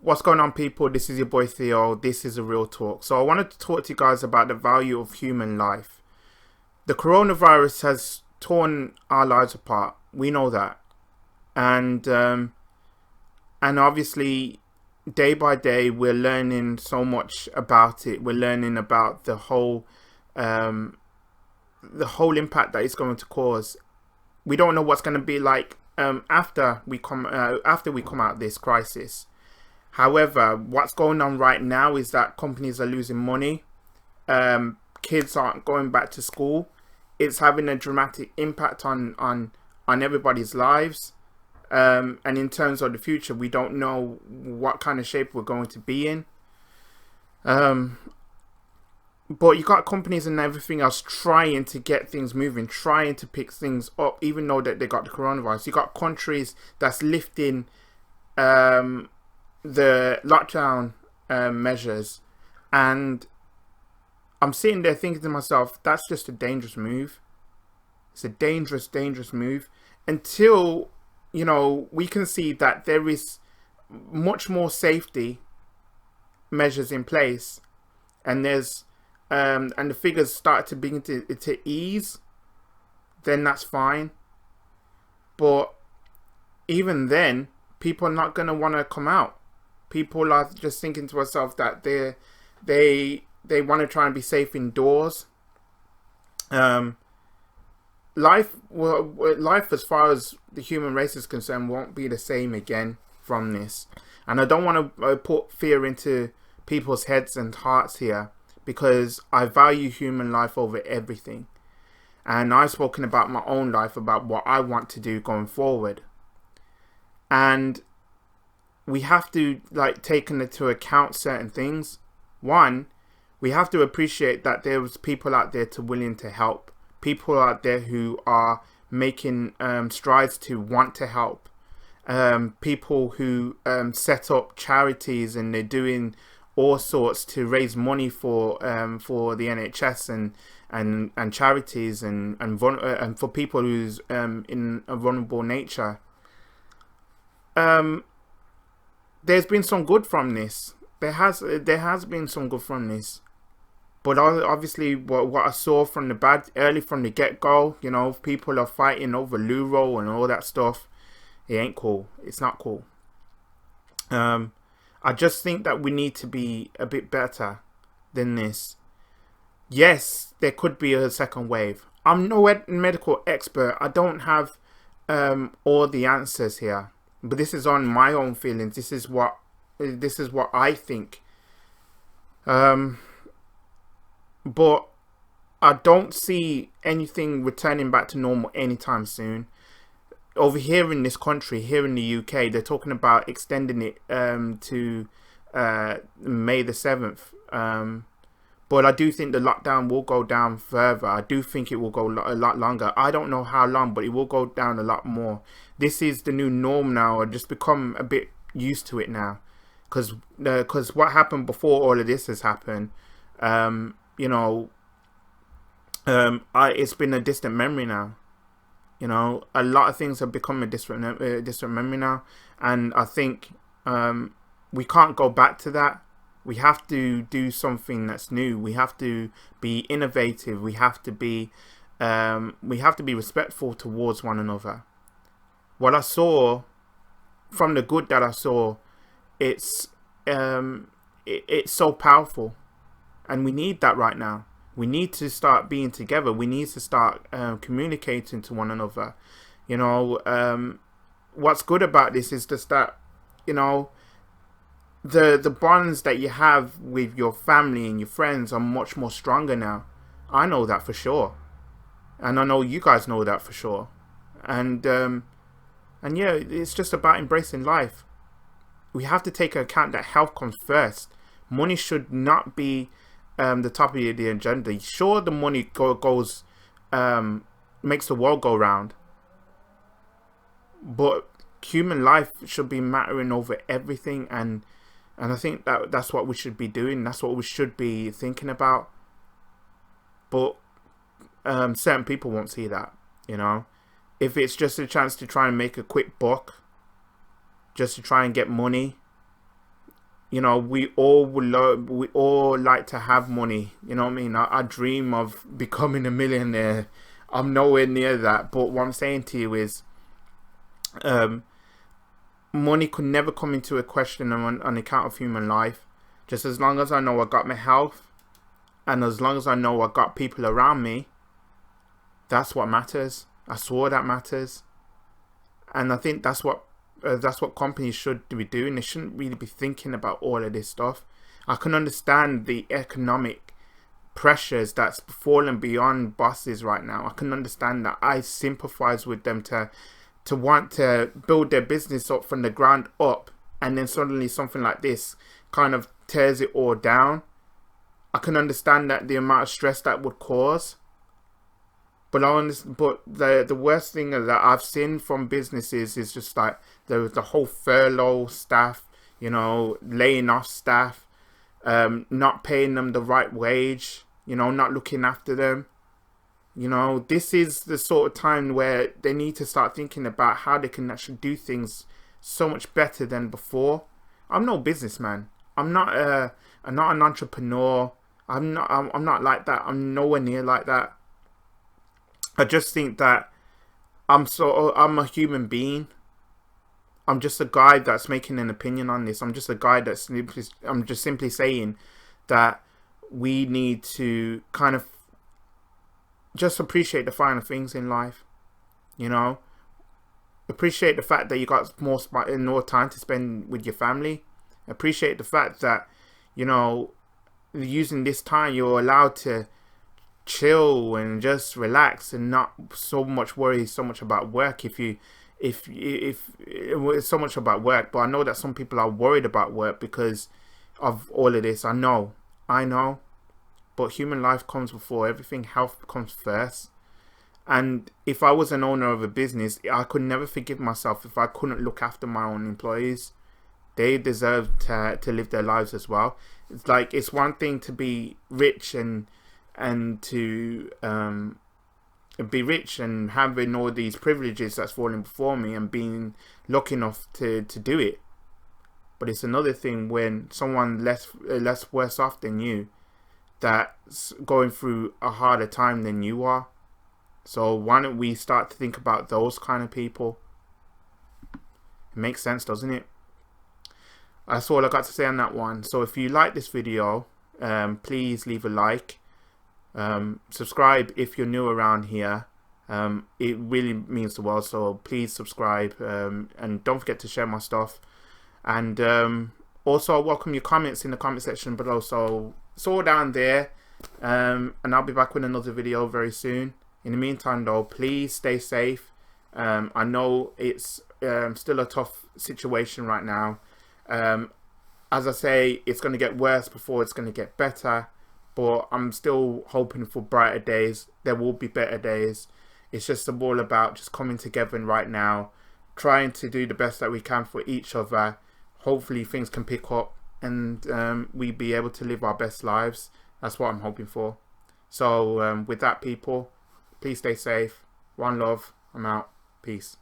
What's going on, people? This is your boy Theo. This is a real talk. So, I wanted to talk to you guys about the value of human life. The coronavirus has torn our lives apart. We know that, and obviously, day by day, we're learning so much about it. We're learning about um, the whole impact that it's going to cause. We don't know what's going to be like after we come out of this crisis. However, what's going on right now is that companies are losing money. Kids aren't going back to school. It's having a dramatic impact on everybody's lives. And in terms of the future, we don't know what kind of shape we're going to be in. Um, but you got companies and everything else trying to get things moving, trying to pick things up, even though that they got the coronavirus. You got countries that's lifting um, the lockdown measures, and I'm sitting there thinking to myself, that's just a dangerous move. It's a dangerous move until we can see that there is much more safety measures in place, and the figures start to begin to ease. Then that's fine, but even then, people are not going to want to come out. People are just thinking to themselves that they want to try and be safe indoors. Um, life as far as the human race is concerned won't be the same again from this. And I don't want to put fear into people's heads and hearts here, because I value human life over everything. And I've spoken about my own life, about what I want to do going forward. And we have to take into account certain things. One, we have to appreciate that there's people out there to willing to help. People out there who are making strides to want to help. People who set up charities, and they're doing all sorts to raise money for the NHS and charities and for people who's in a vulnerable nature. There's been some good from this. There has been some good from this. But obviously, what I saw from the bad early from the get go, people are fighting over Luro and all that stuff. It ain't cool. It's not cool. I just think that we need to be a bit better than this. Yes, there could be a second wave. I'm no medical expert. I don't have all the answers here. But this is on my own feelings. This is what I think. But I don't see anything returning back to normal anytime soon. Over here in this country, here in the UK, they're talking about extending it to May the 7th. But I do think the lockdown will go down further. I do think it will go a lot longer. I don't know how long, but it will go down a lot more. This is the new norm now. I've just become a bit used to it now. Because what happened before all of this has happened, it's been a distant memory now. A lot of things have become a distant memory now. And I think we can't go back to that. We have to do something that's new. We have to be innovative. We have to be respectful towards one another. What I saw, from the good that I saw, it's so powerful, and we need that right now. We need to start being together. We need to start communicating to one another. What's good about this is just that the bonds that you have with your family and your friends are much more stronger now. I know that for sure, and I know you guys know that for sure. And yeah, it's just about embracing life. We have to take into account that health comes first. Money should not be the top of the agenda. Sure, the money goes makes the world go round, but human life should be mattering over everything. And I think that's what we should be doing. That's what we should be thinking about. But certain people won't see that. If it's just a chance to try and make a quick buck, just to try and get money, You know, we all we all like to have money. You know what I mean? I dream of becoming a millionaire. I'm nowhere near that. But what I'm saying to you is, money could never come into a question on account of human life. Just as long as I know I got my health, and as long as I know I got people around me, that's what matters. That's all that matters. And I think that's what companies should be doing. They shouldn't really be thinking about all of this stuff. I can understand the economic pressures that's fallen beyond bosses right now. I can understand that. I sympathize with them to want to build their business up from the ground up, and then suddenly something like this kind of tears it all down. I can understand that, the amount of stress that would cause. But the worst thing that I've seen from businesses is just like the whole furlough staff, you know, laying off staff, not paying them the right wage, you know, not looking after them. You know, this is the sort of time where they need to start thinking about how they can actually do things so much better than before. I'm no businessman. I'm not an entrepreneur. I'm not like that. I'm nowhere near like that. I just think that I'm a human being. I'm just a guy that's making an opinion on this. I'm just a guy I'm just simply saying that we need to kind of just appreciate the finer things in life. You know, appreciate the fact that you got more time to spend with your family. Appreciate the fact that, you know, using this time you're allowed to chill and just relax and not so much worry so much about work. If it's so much about work, but I know that some people are worried about work because of all of this. I know, but human life comes before everything. Health comes first. And if I was an owner of a business, I could never forgive myself if I couldn't look after my own employees. They deserve to live their lives as well. It's like, it's one thing to be rich and to be rich and having all these privileges that's falling before me and being lucky enough to do it. But it's another thing when someone less worse off than you, that's going through a harder time than you are. So why don't we start to think about those kind of people? It makes sense, doesn't it? That's all I got to say on that one. So if you like this video, please leave a like. Subscribe if you're new around here. It really means the world, so please subscribe, and don't forget to share my stuff. And also I welcome your comments in the comment section below. So it's all down there, and I'll be back with another video very soon. In the meantime though, please stay safe. I know it's still a tough situation right now. As I say, it's going to get worse before it's going to get better. But I'm still hoping for brighter days. There will be better days. It's just all about just coming together right now, trying to do the best that we can for each other. Hopefully things can pick up and we be able to live our best lives. That's what I'm hoping for. So with that, people, please stay safe. One love. I'm out. Peace.